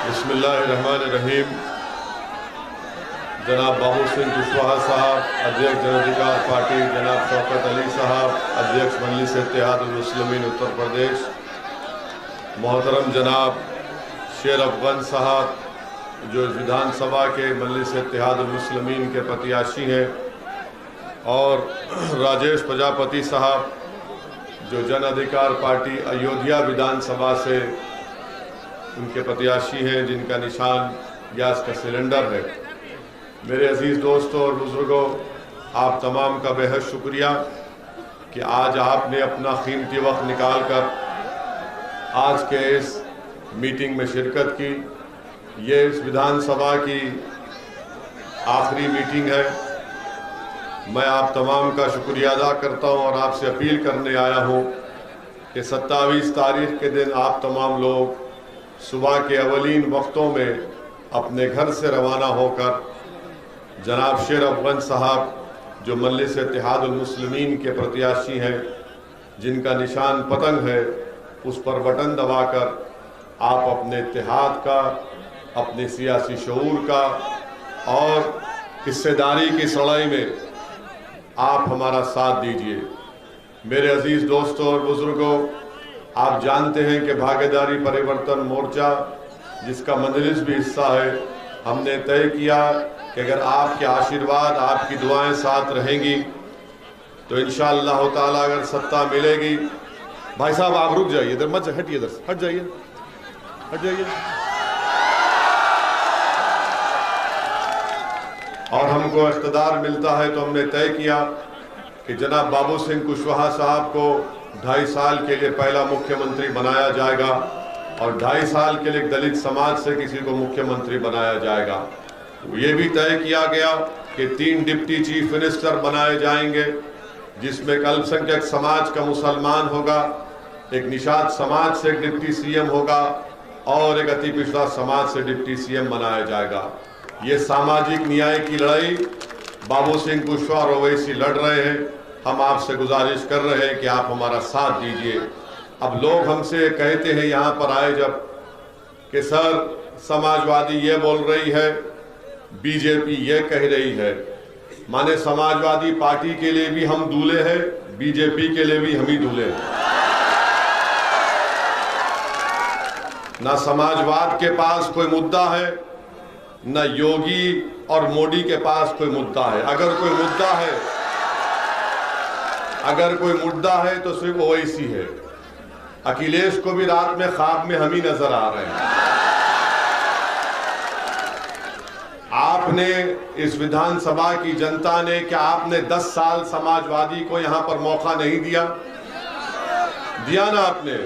बिस्मिल्लाहिर्रहमानिर्रहीम। जनाब बाबू सिंह कुशवाहा साहब, अध्यक्ष जन अधिकार पार्टी, जनाब शौकत अली साहब, अध्यक्ष मजलिस इत्तेहादुल मुस्लिमीन उत्तर प्रदेश, मोहतरम जनाब शेर अफगन साहब जो विधानसभा के मजलिस इत्तेहादुल मुस्लिमीन के प्रत्याशी हैं, और राजेश प्रजापति साहब जो जन अधिकार पार्टी अयोध्या विधानसभा से उनके प्रत्याशी हैं, जिनका निशान गैस का सिलेंडर है। मेरे अजीज़ दोस्तों और बुज़ुर्गों, आप तमाम का बेहद शुक्रिया कि आज आपने अपना कीमती वक्त निकाल कर आज के इस मीटिंग में शिरकत की। ये इस विधानसभा की आखिरी मीटिंग है। मैं आप तमाम का शुक्रिया अदा करता हूं और आपसे अपील करने आया हूं कि 27 तारीख के दिन आप तमाम लोग सुबह के अवलीन वक्तों में अपने घर से रवाना होकर जनाब शेर अफगन साहब जो मजलिस इत्तेहादुल मुस्लिमीन के प्रत्याशी हैं, जिनका निशान पतंग है, उस पर बटन दबाकर आप अपने इत्तेहाद का, अपने सियासी शऊर का और हिस्सेदारी की सड़ाई में आप हमारा साथ दीजिए। मेरे अजीज़ दोस्तों और बुज़ुर्गों, आप जानते हैं कि भागीदारी परिवर्तन मोर्चा, जिसका मजलिस भी हिस्सा है, हमने तय किया कि अगर आपके आशीर्वाद, आपकी दुआएं साथ रहेंगी तो इंशाअल्लाह ताला अगर सत्ता मिलेगी। भाई साहब आप रुक जाइए, इधर मत हटिए, इधर हट जाइए, हट जाइए। और हमको इख्तिदार मिलता है तो हमने तय किया कि जनाब बाबू सिंह कुशवाहा साहब को 2.5 साल के लिए पहला मुख्यमंत्री बनाया जाएगा और 2.5 साल के लिए दलित समाज से किसी को मुख्यमंत्री बनाया जाएगा। ये भी तय किया गया कि 3 डिप्टी चीफ मिनिस्टर बनाए जाएंगे, जिसमें एक अल्पसंख्यक समाज का मुसलमान होगा, एक निषाद समाज से एक डिप्टी सीएम होगा और एक अति पिछड़ा समाज से डिप्टी सीएम बनाया जाएगा। ये सामाजिक न्याय की लड़ाई बाबू सिंह कुशवाहा और ओवैसी लड़ रहे हैं। हम आपसे गुजारिश कर रहे हैं कि आप हमारा साथ दीजिए। अब लोग हमसे कहते हैं यहाँ पर आए जब कि सर समाजवादी ये बोल रही है, बीजेपी ये कह रही है। माने समाजवादी पार्टी के लिए भी हम दूल्हे हैं, बीजेपी के लिए भी हम ही दूल्हे हैं। ना समाजवाद के पास कोई मुद्दा है, न योगी और मोदी के पास कोई मुद्दा है। अगर कोई मुद्दा है तो सिर्फ ओवैसी है। अखिलेश को भी रात में ख्वाब में हम ही नजर आ रहे हैं। आपने इस विधानसभा की जनता ने, क्या आपने 10 साल समाजवादी को यहां पर मौका नहीं दिया? दिया ना आपने।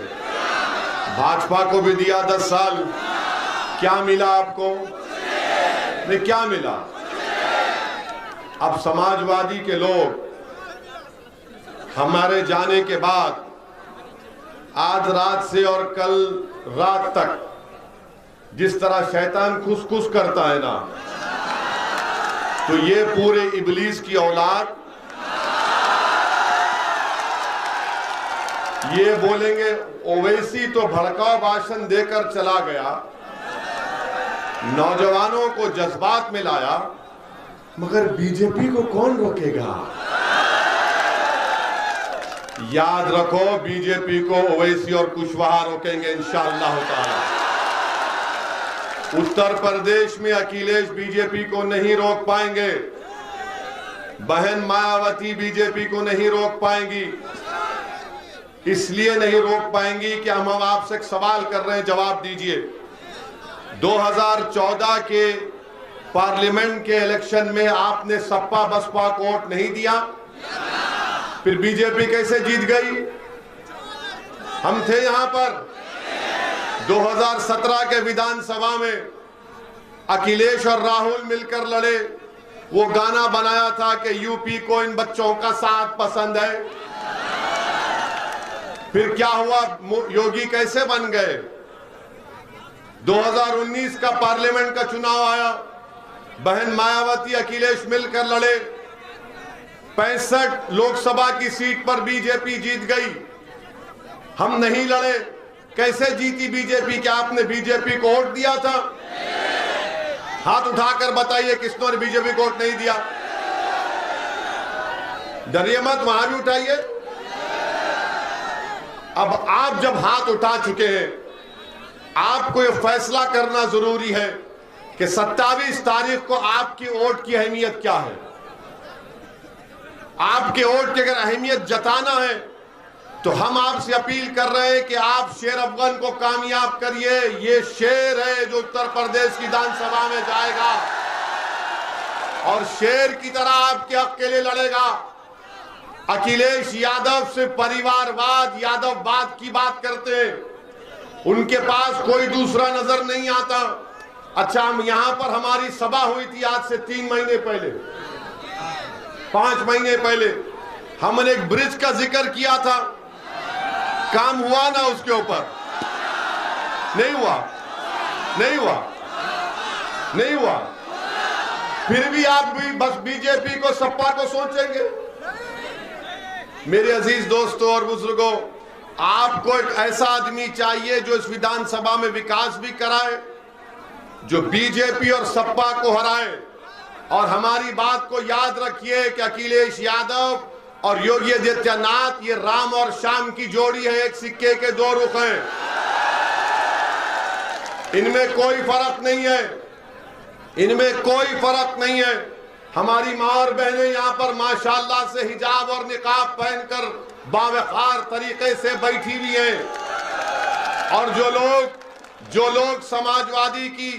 भाजपा को भी दिया 10 साल। क्या मिला आपको? नहीं, क्या मिला? अब समाजवादी के लोग हमारे जाने के बाद आज रात से और कल रात तक जिस तरह शैतान खुस करता है ना, तो ये पूरे इब्लीस की औलाद ये बोलेंगे ओवैसी तो भड़काऊ भाषण देकर चला गया, नौजवानों को जज्बात में लाया, मगर बीजेपी को कौन रोकेगा? याद रखो, बीजेपी को ओवैसी और कुशवाहा रोकेंगे इंशाअल्लाह ताला। उत्तर प्रदेश में अखिलेश बीजेपी को नहीं रोक पाएंगे, बहन मायावती बीजेपी को नहीं रोक पाएंगी। इसलिए नहीं रोक पाएंगी कि हम आपसे एक सवाल कर रहे हैं, जवाब दीजिए। 2014 के पार्लियामेंट के इलेक्शन में आपने सपा बसपा को वोट नहीं दिया, फिर बीजेपी कैसे जीत गई? हम थे यहां पर। 2017 के विधानसभा में अखिलेश और राहुल मिलकर लड़े। वो गाना बनाया था कि यूपी को इन बच्चों का साथ पसंद है। फिर क्या हुआ? योगी कैसे बन गए? 2019 का पार्लियामेंट का चुनाव आया, बहन मायावती अखिलेश मिलकर लड़े। 65 लोकसभा की सीट पर बीजेपी जीत गई। हम नहीं लड़े, कैसे जीती बीजेपी? क्या आपने बीजेपी को वोट दिया था? हाथ उठाकर बताइए किसने बीजेपी को वोट नहीं दिया। डरिए मत, वहां भी उठाइए। अब आप जब हाथ उठा चुके हैं, आपको यह फैसला करना जरूरी है कि 27 तारीख को आपकी वोट की अहमियत क्या है। आपके वोट की अगर अहमियत जताना है तो हम आपसे अपील कर रहे हैं कि आप शेर अफगान को कामयाब करिए। ये शेर है जो उत्तर प्रदेश की विधानसभा में जाएगा और शेर की तरह आपके हक के लिए लड़ेगा। अखिलेश यादव से परिवारवाद, यादववाद की बात करते हैं, उनके पास कोई दूसरा नजर नहीं आता। अच्छा, हम यहां पर हमारी सभा हुई थी आज से 3 महीने पहले, 5 महीने पहले हमने एक ब्रिज का जिक्र किया था। काम हुआ ना उसके ऊपर? नहीं हुआ, नहीं हुआ, नहीं हुआ। फिर भी आप भी बस बीजेपी को, सपा को सोचेंगे। मेरे अजीज दोस्तों और बुजुर्गों, आपको एक ऐसा आदमी चाहिए जो इस विधानसभा में विकास भी कराए, जो बीजेपी और सपा को हराए। और हमारी बात को याद रखिए कि अखिलेश यादव और योगी आदित्यनाथ ये राम और श्याम की जोड़ी है, एक सिक्के के 2 रुख हैं। इनमें कोई फर्क नहीं है, इनमें कोई फर्क नहीं है। हमारी मां और बहनें यहाँ पर माशाल्लाह से हिजाब और निकाब पहनकर बावकार तरीके से बैठी हुई हैं। और जो लोग समाजवादी की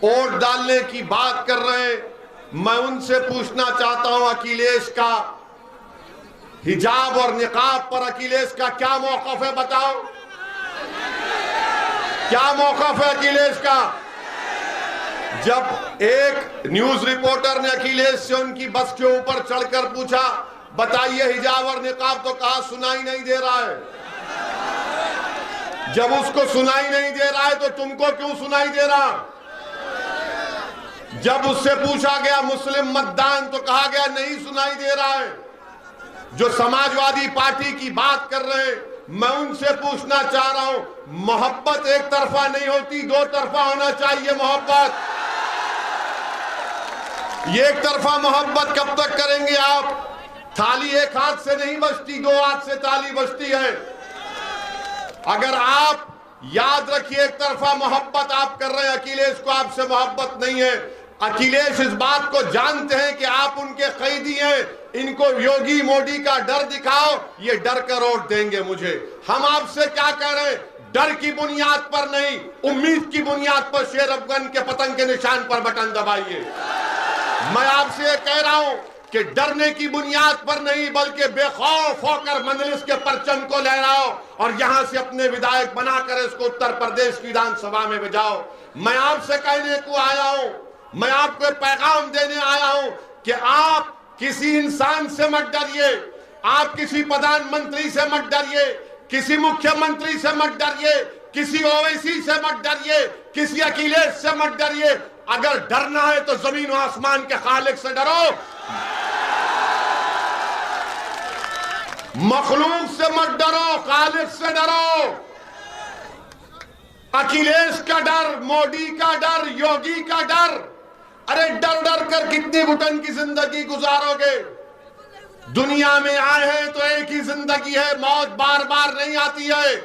वोट डालने की बात कर रहे हैं, मैं उनसे पूछना चाहता हूं, अखिलेश का हिजाब और निकाब पर अखिलेश का क्या मौक़िफ़ है? बताओ, क्या मौक़िफ़ है अखिलेश का? जब एक न्यूज रिपोर्टर ने अखिलेश से उनकी बस के ऊपर चढ़कर पूछा, बताइए हिजाब और निकाब, तो कहा सुनाई नहीं दे रहा है। जब उसको सुनाई नहीं दे रहा है तो तुमको क्यों सुनाई दे रहा? जब उससे पूछा गया मुस्लिम मतदान तो कहा गया नहीं सुनाई दे रहा है। जो समाजवादी पार्टी की बात कर रहे हैं, मैं उनसे पूछना चाह रहा हूं, मोहब्बत एक तरफा नहीं होती, 2 तरफा होना चाहिए मोहब्बत। ये एक तरफा मोहब्बत कब तक करेंगे आप? थाली एक हाथ से नहीं बजती, 2 हाथ से ताली बजती है। अगर आप याद रखिए, एक तरफा मोहब्बत आप कर रहे हैं, अखिलेश को आपसे मोहब्बत नहीं है। अखिलेश इस बात को जानते हैं कि आप उनके कैदी हैं। इनको योगी मोदी का डर दिखाओ, ये डर कर वोट देंगे मुझे। हम आपसे क्या कह रहे हैं? डर की बुनियाद पर नहीं, उम्मीद की बुनियाद पर शेर अफगान के पतंग के निशान पर बटन दबाइए। मैं आपसे कह रहा हूं कि डरने की बुनियाद पर नहीं, बल्कि बेखौफ होकर मजलिस के परचम को लहराओ और यहां से अपने विधायक बनाकर इसको उत्तर प्रदेश की विधानसभा में भेजाओ। मैं आपसे कहने को आया हूं, मैं आपको पैगाम देने आया हूं कि आप किसी इंसान से मत डरिए, आप किसी प्रधानमंत्री से मत डरिए, किसी मुख्यमंत्री से मत डरिए, किसी ओवैसी से मत डरिए, किसी अखिलेश से मत डरिए। अगर डरना है तो जमीन और आसमान के खालिक से डरो, मखलूक से मत डरो, खालिक से डरो। अखिलेश का डर, मोदी का डर, योगी का डर, अरे डर डर कर कितनी घुटन की जिंदगी गुजारोगे? दुनिया में आए हैं तो एक ही जिंदगी है, मौत बार बार नहीं आती है।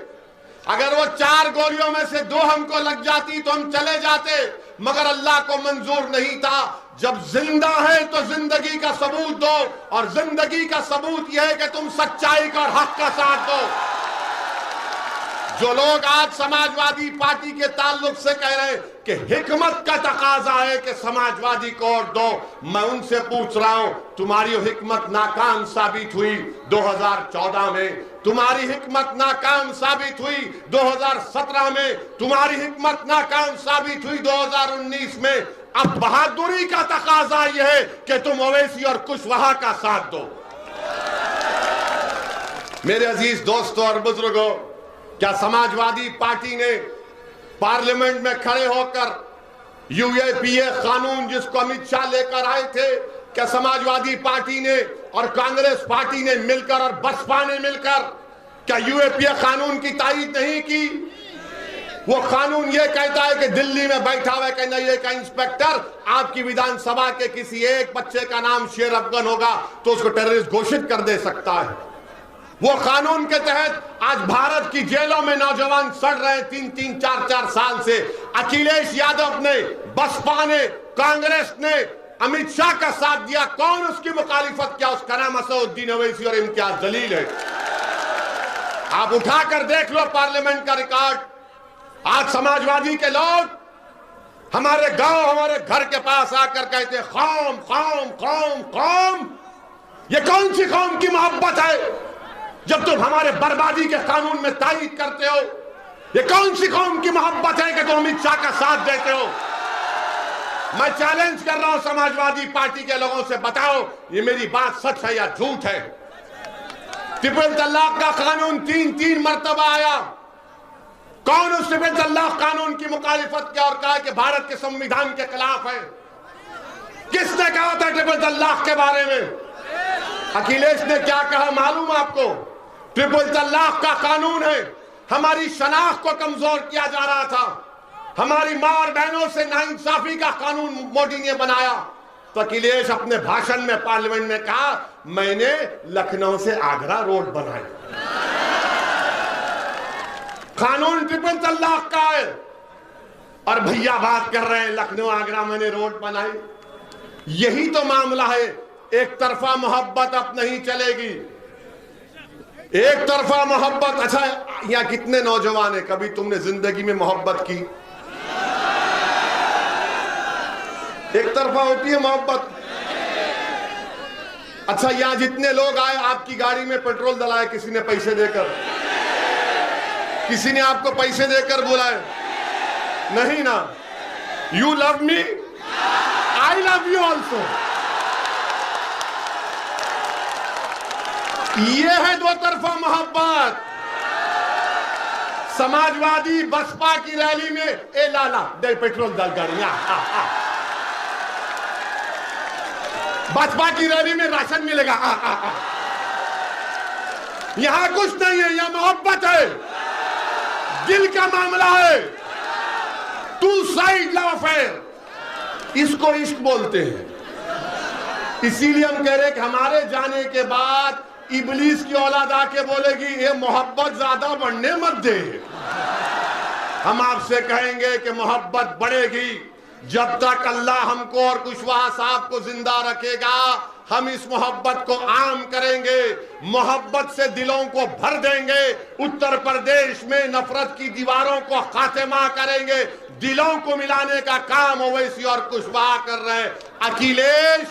अगर वो 4 गोलियों में से 2 हमको लग जाती तो हम चले जाते, मगर अल्लाह को मंजूर नहीं था। जब जिंदा है तो जिंदगी का सबूत दो, और जिंदगी का सबूत यह है कि तुम सच्चाई का और हक का साथ दो। जो लोग आज समाजवादी पार्टी के ताल्लुक से कह रहे हैं कि हिकमत का तकाजा है कि समाजवादी को वोट दो, मैं उनसे पूछ रहा हूं, तुम्हारी हिकमत नाकाम साबित हुई 2014 में, तुम्हारी हिकमत नाकाम साबित हुई 2017 में, तुम्हारी हिकमत नाकाम साबित हुई 2019 में। अब बहादुरी का तकाजा यह है कि तुम ओवैसी और कुशवाहा का साथ दो। मेरे अजीज दोस्तों और बुजुर्गों, क्या समाजवादी पार्टी ने पार्लियामेंट में खड़े होकर यूएपीए कानून जिसको अमित शाह लेकर आए थे, क्या समाजवादी पार्टी ने और कांग्रेस पार्टी ने मिलकर और बसपा ने मिलकर क्या यूएपीए कानून की तायीद नहीं की? वो कानून ये कहता है कि दिल्ली में बैठा हुआ NIA का इंस्पेक्टर आपकी विधानसभा के किसी एक बच्चे का नाम शेर अफगन होगा तो उसको टेररिस्ट घोषित कर दे सकता है। वो कानून के तहत आज भारत की जेलों में नौजवान सड़ रहे 3-3, 4-4 साल से। अखिलेश यादव ने, बसपा ने, कांग्रेस ने अमित शाह का साथ दिया, कौन उसकी मुखालिफत किया? उसका नाम असदुद्दीन ओवैसी और इम्तियाज जलील है। आप उठाकर देख लो पार्लियामेंट का रिकॉर्ड। आज समाजवादी के लोग हमारे गांव, हमारे घर के पास आकर कहते कौम कौम कौम कौम। ये कौन सी कौम की मोहब्बत है जब तुम हमारे बर्बादी के कानून में तायीद करते हो? ये कौन सी कौम की मोहब्बत है कि तुम अमित शाह का साथ देते हो? मैं चैलेंज कर रहा हूं समाजवादी पार्टी के लोगों से, बताओ ये मेरी बात सच है या झूठ है? ट्रिपल तलाक का कानून 3-3 मरतबा आया। कौन उस ट्रिपल तलाक कानून की मुखालिफत किया और कहा कि भारत के संविधान के खिलाफ है? किसने कहा था ट्रिपल तलाक के बारे में? अखिलेश ने क्या कहा मालूम आपको? ट्रिपल तलाक का कानून है, हमारी शनाख्त को कमजोर किया जा रहा था, हमारी मां और बहनों से नाइंसाफी का कानून मोदी ने बनाया। तो अखिलेश अपने भाषण में पार्लियामेंट में कहा मैंने लखनऊ से आगरा रोड बनाई। कानून ट्रिपल तलाक का है और भैया बात कर रहे हैं लखनऊ आगरा मैंने रोड बनाई। यही तो मामला है। एक तरफा मोहब्बत अब नहीं चलेगी, एक तरफा मोहब्बत। अच्छा, यहां कितने नौजवान है, कभी तुमने जिंदगी में मोहब्बत की? एक तरफा होती है मोहब्बत। अच्छा, यहां जितने लोग आए आपकी गाड़ी में पेट्रोल डलाए किसी ने पैसे देकर? किसी ने आपको पैसे देकर बुलाए? नहीं ना। You love me, I love you also. ये है दो तरफा मोहब्बत। समाजवादी बसपा की रैली में ए लाला दे पेट्रोल डाल गाड़ियां, बसपा की रैली में राशन मिलेगा। यहां कुछ नहीं है, यह मोहब्बत है, दिल का मामला है। टू साइड लव अफेयर, इसको इश्क बोलते हैं। इसीलिए हम कह रहे हैं कि हमारे जाने के बाद इबलीस की औलाद आके बोलेगी ये मोहब्बत ज्यादा बढ़ने मत दे। हम आपसे कहेंगे कि मोहब्बत बढ़ेगी जब तक अल्लाह हमको और कुशवाहा साहब को जिंदा रखेगा। हम इस मोहब्बत को आम करेंगे, मोहब्बत से दिलों को भर देंगे। उत्तर प्रदेश में नफरत की दीवारों को खात्मा करेंगे। दिलों को मिलाने का काम ओवैसी और कुशवाहा कर रहे हैं। अखिलेश,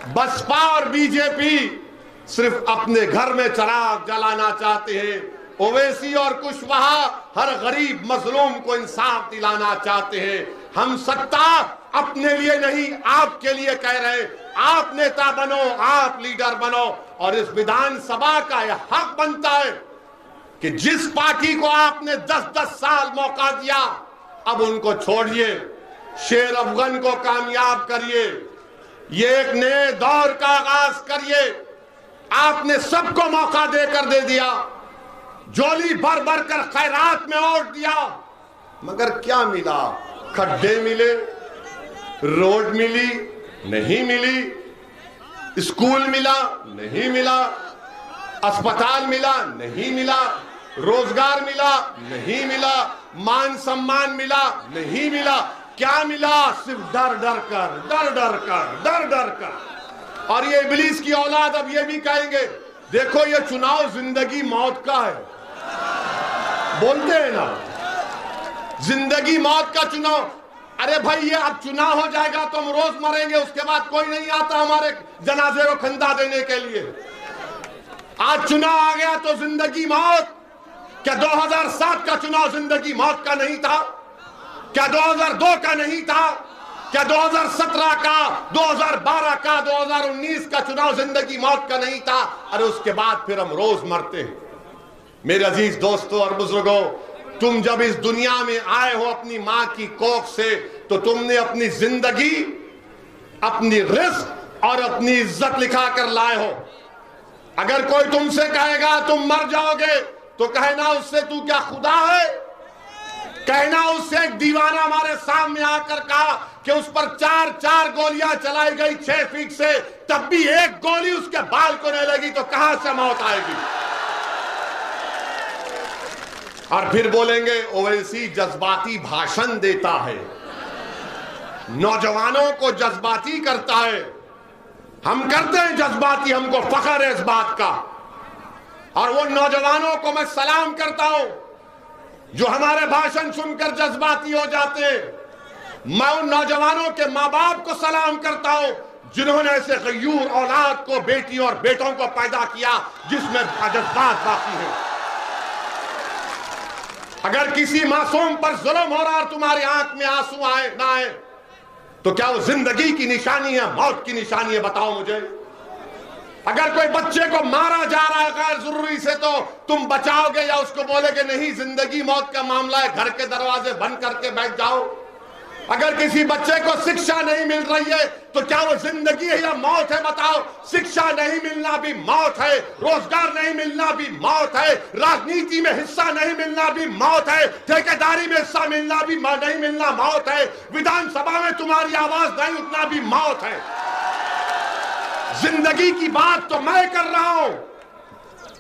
बसपा और बीजेपी सिर्फ अपने घर में चिराग जलाना चाहते हैं। ओवैसी और कुशवाहा हर गरीब मजलूम को इंसाफ दिलाना चाहते हैं। हम सत्ता अपने लिए नहीं आपके लिए कह रहे हैं। आप नेता बनो, आप लीडर बनो और इस विधानसभा का यह हक बनता है कि जिस पार्टी को आपने 10-10 साल मौका दिया अब उनको छोड़िए, शेर अफगन को कामयाब करिए, ये एक नए दौर का आगाज करिए। आपने सबको मौका देकर दे दिया, झोली भर भर कर खैरात में ओट दिया, मगर क्या मिला? खड्डे मिले, रोड मिली नहीं मिली, स्कूल मिला नहीं मिला, अस्पताल मिला नहीं मिला, रोजगार मिला नहीं मिला, मान सम्मान मिला नहीं मिला। क्या मिला? सिर्फ डर डर कर, डर डर कर, डर डर कर। और ये इब्लीस की औलाद अब ये भी कहेंगे देखो ये चुनाव जिंदगी मौत का है। बोलते हैं ना जिंदगी मौत का चुनाव। अरे भाई ये अब चुनाव हो जाएगा तो हम रोज मरेंगे, उसके बाद कोई नहीं आता हमारे जनाजे को खंदा देने के लिए। आज चुनाव आ गया तो जिंदगी मौत। क्या 2007 का चुनाव जिंदगी मौत का नहीं था? क्या 2002 का नहीं था? क्या 2017 का, 2012 का, 2019 का चुनाव जिंदगी मौत का नहीं था? अरे उसके बाद फिर हम रोज मरते हैं। मेरे अजीज दोस्तों और बुजुर्गों, तुम जब इस दुनिया में आए हो अपनी मां की कोख से तो तुमने अपनी जिंदगी, अपनी रिस्क और अपनी इज्जत लिखा कर लाए हो। अगर कोई तुमसे कहेगा तुम मर जाओगे तो कहना उससे तू क्या खुदा है? कहना उससे एक दीवाना हमारे सामने आकर कहा कि उस पर 4 गोलियां चलाई गई 6 फीट से, तब भी एक गोली उसके बाल को नहीं लगी, तो कहां से मौत आएगी? और फिर बोलेंगे ओवैसी जज्बाती भाषण देता है, नौजवानों को जज्बाती करता है। हम करते हैं जज्बाती, हमको फख्र है इस बात का। और वो नौजवानों को मैं सलाम करता हूं जो हमारे भाषण सुनकर जज्बाती हो जाते हैं। मैं उन नौजवानों के मां बाप को सलाम करता हूं जिन्होंने ऐसे गयूर औलाद को, बेटी और बेटों को पैदा किया जिसमें जज्बात बाकी है। अगर किसी मासूम पर जुल्म हो रहा और तुम्हारी आंख में आंसू आए ना आए तो क्या वो जिंदगी की निशानी है, मौत की निशानी है? बताओ मुझे। अगर कोई बच्चे को मारा जा रहा है गैर जरूरी से तो तुम बचाओगे या उसको बोलेगे नहीं जिंदगी मौत का मामला है, घर के दरवाजे बंद करके बैठ जाओ? अगर किसी बच्चे को शिक्षा नहीं मिल रही है तो क्या वो जिंदगी है या मौत है? बताओ। शिक्षा नहीं मिलना भी मौत है, रोजगार नहीं मिलना भी मौत है, राजनीति में हिस्सा नहीं मिलना भी मौत है, ठेकेदारी में हिस्सा मिलना भी नहीं मिलना मौत है, विधानसभा में तुम्हारी आवाज नहीं उठना भी मौत है। जिंदगी की बात तो मैं कर रहा हूं,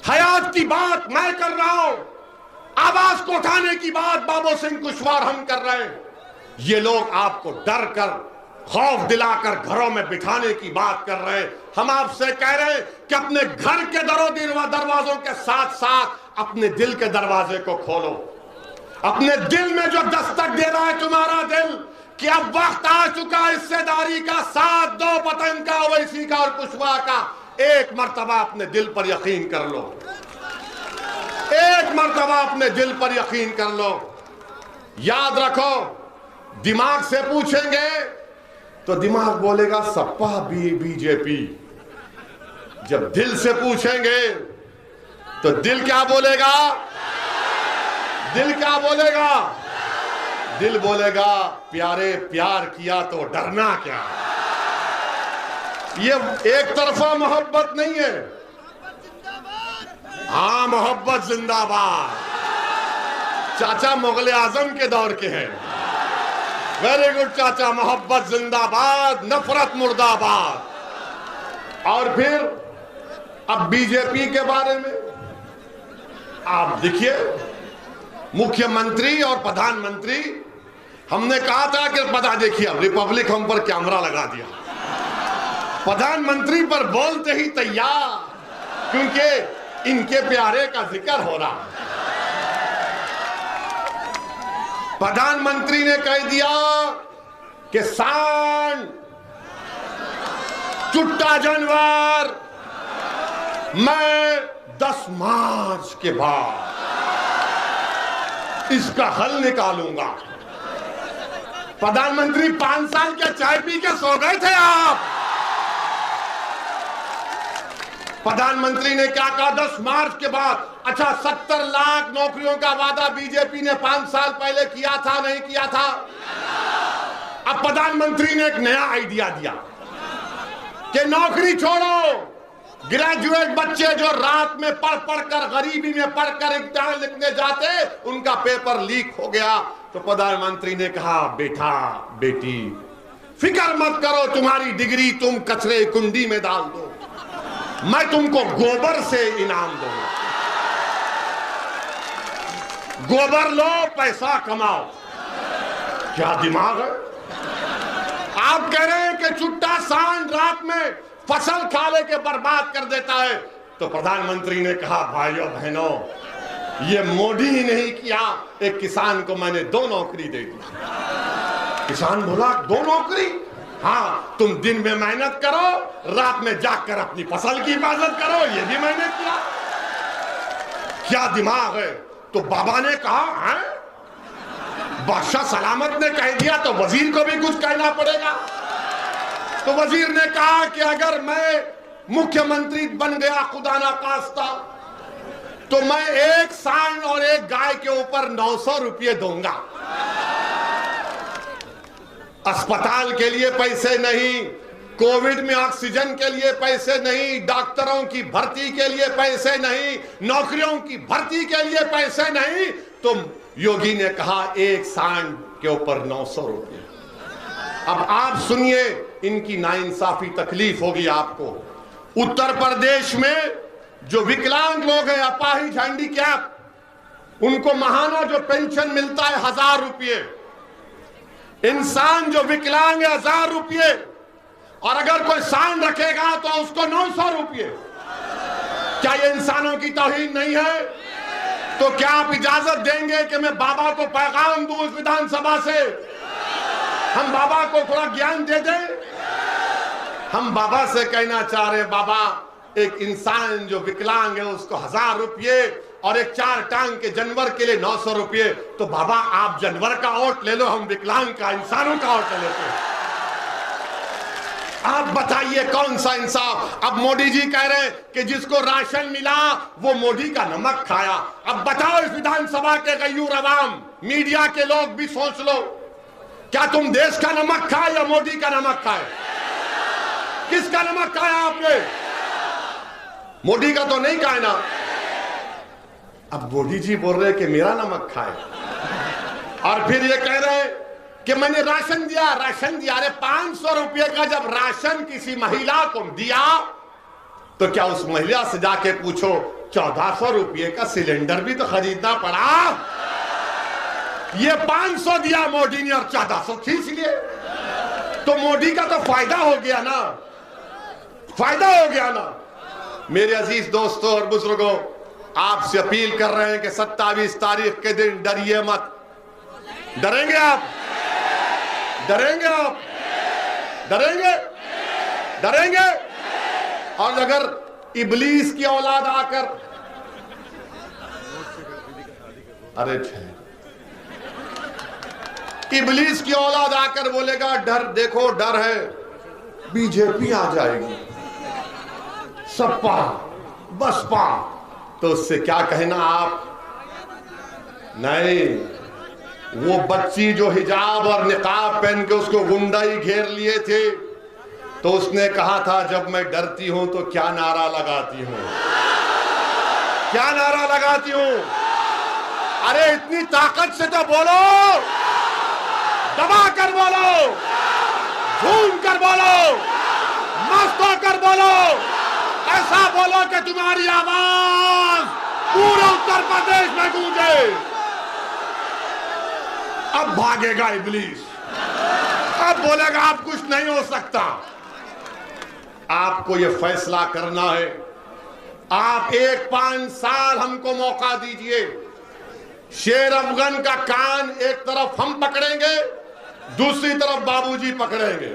हयात की बात मैं कर रहा हूं, आवाज को उठाने की बात बाबू सिंह कुशवाहा हम कर रहे हैं। ये लोग आपको डर कर, खौफ दिलाकर घरों में बिठाने की बात कर रहे हैं। हम आपसे कह रहे हैं कि अपने घर के दरवाजों के साथ साथ अपने दिल के दरवाजे को खोलो। अपने दिल में जो दस्तक दे रहा है तुम्हारा दिल कि अब वक्त आ चुका हिस्सेदारी का, साथ दो वतन का, ओवैसी का और कुशवाहा का। एक मर्तबा अपने दिल पर यकीन कर लो, एक मर्तबा अपने दिल पर यकीन कर लो। याद रखो, दिमाग से पूछेंगे तो दिमाग बोलेगा सपा बीजेपी। जब दिल से पूछेंगे तो दिल क्या बोलेगा? दिल क्या बोलेगा? दिल बोलेगा प्यारे प्यार किया तो डरना क्या। ये एक तरफा मोहब्बत नहीं है। हाँ, मोहब्बत जिंदाबाद। चाचा मुगल आजम के दौर के हैं। वेरी गुड चाचा, मोहब्बत जिंदाबाद, नफरत मुर्दाबाद। और फिर अब बीजेपी के बारे में आप देखिए, मुख्यमंत्री और प्रधानमंत्री, हमने कहा था कि पता देखिए अब रिपब्लिक हम पर कैमरा लगा दिया, प्रधानमंत्री पर बोलते ही तैयार, क्योंकि इनके प्यारे का जिक्र हो रहा। प्रधानमंत्री ने कह दिया कि सांड, चुट्टा जानवर, मैं 10 मार्च के बाद इसका हल निकालूंगा। प्रधानमंत्री 5 साल के चाय पी के सो गए थे आप। प्रधानमंत्री ने क्या कहा 10 मार्च के बाद? अच्छा, 70 लाख नौकरियों का वादा बीजेपी ने 5 साल पहले किया था, नहीं किया था? अब प्रधानमंत्री ने एक नया आइडिया दिया कि नौकरी छोड़ो, ग्रेजुएट बच्चे जो रात में पढ़ कर, गरीबी में पढ़कर इम्तिहान लिखने जाते, उनका पेपर लीक हो गया। तो प्रधानमंत्री ने कहा बेटा बेटी फिक्र मत करो, तुम्हारी डिग्री तुम कचरे कुंडी में डाल दो, मैं तुमको गोबर से इनाम दूंगा। गोबर लो, पैसा कमाओ। क्या दिमाग है? आप कह रहे हैं कि चुट्टा सांड रात में फसल खा लेके बर्बाद कर देता है। तो प्रधानमंत्री ने कहा भाइयों बहनों, ये मोदी ही नहीं किया, एक किसान को मैंने 2 नौकरी दे दी। किसान बोला 2 नौकरी? हाँ, तुम दिन में मेहनत करो, रात में जागकर अपनी फसल की हिफाजत करो, ये भी मैंने किया। क्या दिमाग है? तो बाबा ने कहा है, बादशाह सलामत ने कह दिया तो वजीर को भी कुछ कहना पड़ेगा। तो वजीर ने कहा कि अगर मैं मुख्यमंत्री बन गया खुदा ना खास्ता तो मैं एक सांड और एक गाय के ऊपर 900 रुपये दूंगा। अस्पताल के लिए पैसे नहीं, कोविड में ऑक्सीजन के लिए पैसे नहीं, डॉक्टरों की भर्ती के लिए पैसे नहीं, नौकरियों की भर्ती के लिए पैसे नहीं, तो योगी ने कहा एक सांड के ऊपर 900 रुपये। अब आप सुनिए, इनकी नाइंसाफी तकलीफ होगी आपको। उत्तर प्रदेश में जो विकलांग लोग हैं, अपाहिज, हैंडीकैप, उनको महाना जो पेंशन मिलता है 1000 रुपये। इंसान जो विकलांग है 1000 रुपये, और अगर कोई सांड रखेगा तो उसको 900 रुपये। क्या ये इंसानों की तौहीन नहीं है? तो क्या आप इजाजत देंगे कि मैं बाबा को पैगाम दूं इस विधानसभा से, हम बाबा को थोड़ा ज्ञान दे दें? हम बाबा से कहना चाह रहे हैं, बाबा एक इंसान जो विकलांग है उसको 1000 रुपये और एक 4 टांग के जानवर के लिए 900 रुपये। तो बाबा आप जानवर का वोट ले लो, हम विकलांग का, इंसानों का वोट लेते हैं। आप बताइए कौन सा इंसाफ? अब मोदी जी कह रहे हैं कि जिसको राशन मिला वो मोदी का नमक खाया। अब बताओ इस विधानसभा के गयूर अवाम, मीडिया के लोग भी सोच लो, क्या तुम देश का नमक खाए या मोदी का नमक खाए? किसका नमक खाया आपने? मोदी का तो नहीं खाए ना। अब मोदी जी बोल रहे कि मेरा नमक खाए, और फिर ये कह रहे हैं कि मैंने राशन दिया, राशन दिया। अरे 500 रुपये का जब राशन किसी महिला को दिया तो क्या उस महिला से जाके पूछो 1400 रुपये का सिलेंडर भी तो खरीदना पड़ा? ये 500 दिया मोदी ने और 1400 खींच लिए। तो मोदी का तो फायदा हो गया ना, फायदा हो गया ना। मेरे अजीज दोस्तों और बुजुर्गों, आपसे अपील कर रहे हैं कि 27 तारीख के दिन डरिए मत। डरेंगे आप? डरेंगे आप? डरेंगे? डरेंगे? और अगर इब्लीस की औलाद आकर, अरे इब्लीस की औलाद आकर बोलेगा डर, देखो डर है, बीजेपी आ जाएगी, सपा, बसपा, तो उससे क्या कहना आप? नहीं, वो बच्ची जो हिजाब और निकाब पहन के उसको गुंडाई घेर लिए थे, तो उसने कहा था जब मैं डरती हूं तो क्या नारा लगाती हूं, क्या नारा लगाती हूं? अरे इतनी ताकत से तो बोलो, दबा कर बोलो, झूम कर बोलो, मस्त होकर बोलो, ऐसा बोलो कि तुम्हारी आवाज पूरे उत्तर प्रदेश में गूंजे। अब भागेगा इब्लीस, अब बोलेगा अब कुछ नहीं हो सकता। आपको यह फैसला करना है। आप 1-5 साल हमको मौका दीजिए। शेर अफगन का कान एक तरफ हम पकड़ेंगे, दूसरी तरफ बाबूजी पकड़ेंगे।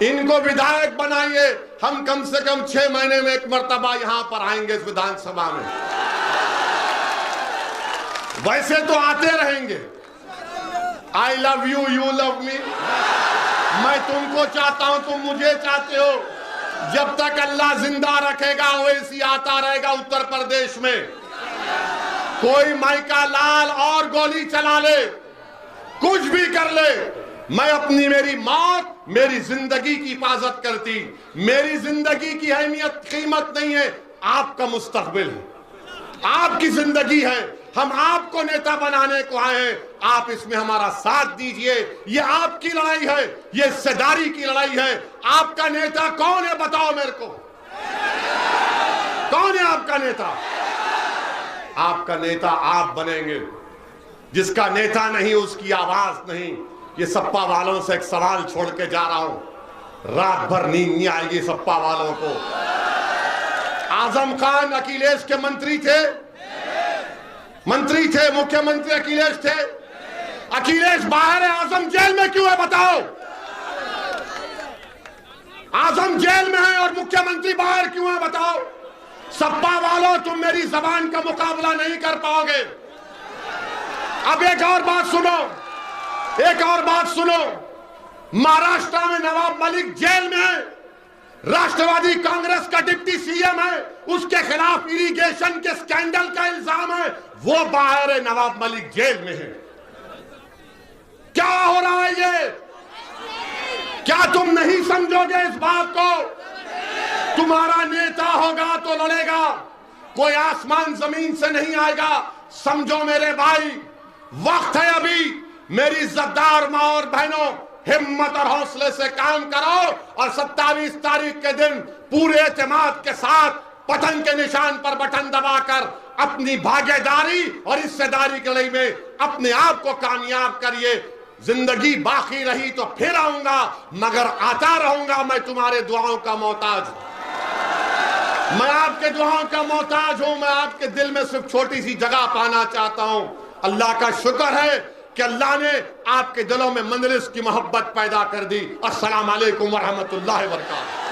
इनको विधायक बनाइए, हम कम से कम 6 महीने में एक मर्तबा यहां पर आएंगे इस विधानसभा में। वैसे तो आते रहेंगे। I love you, you love me. मैं तुमको चाहता हूं, तुम मुझे चाहते हो। जब तक अल्लाह जिंदा रखेगा वैसी आता रहेगा उत्तर प्रदेश में। कोई माइका लाल और गोली चला ले, कुछ भी कर ले, मैं अपनी मेरी मौत मेरी जिंदगी की हिफाजत करती। मेरी जिंदगी की अहमियत कीमत नहीं है, आपका मुस्तकबिल है, आपकी जिंदगी है। हम आपको नेता बनाने को आए हैं, आप इसमें हमारा साथ दीजिए। ये आपकी लड़ाई है, ये हिस्सेदारी की लड़ाई है। आपका नेता कौन है बताओ मेरे को, कौन है आपका नेता? आपका नेता आप बनेंगे। जिसका नेता नहीं उसकी आवाज नहीं। ये सपा वालों से एक सवाल छोड़ के जा रहा हूं, रात भर नींद नहीं आएगी सपा वालों को। आजम खान अखिलेश के मंत्री थे, मुख्यमंत्री अखिलेश थे। अखिलेश बाहर है, आजम जेल में क्यों है बताओ? आजम जेल में है और मुख्यमंत्री बाहर क्यों है बताओ? सपा वालों तुम मेरी जबान का मुकाबला नहीं कर पाओगे। अब एक और बात सुनो, एक और बात सुनो। महाराष्ट्र में नवाब मलिक जेल में है, राष्ट्रवादी कांग्रेस का डिप्टी सीएम है, उसके खिलाफ इरिगेशन के स्कैंडल का इल्जाम है, वो बाहर है, नवाब मलिक जेल में है। क्या हो रहा है ये? क्या क्या तुम नहीं समझोगे इस बात को? तुम्हारा नेता होगा तो लड़ेगा, कोई आसमान जमीन से नहीं आएगा। समझो मेरे भाई, वक्त है अभी। मेरी इज्जतदार मां और बहनों, हिम्मत और हौसले से काम करो और 27 तारीख के दिन पूरे एतमाद के साथ पतन के निशान पर बटन दबाकर अपनी भागीदारी और हिस्सेदारी की लड़ाई में अपने आप को कामयाब करिए। जिंदगी बाकी रही तो फिर आऊंगा, मगर आता रहूंगा। मैं तुम्हारे दुआओं का मोहताज, मैं आपके दुआओं का मोहताज हूं। मैं आपके दिल में सिर्फ छोटी सी जगह पाना चाहता हूं। अल्लाह का शुक्र है कि अल्लाह ने आपके दिलों में मंजलिस की मोहब्बत पैदा कर दी। अस्सलाम वालेकुम व रहमतुल्लाहि व बरकातहू।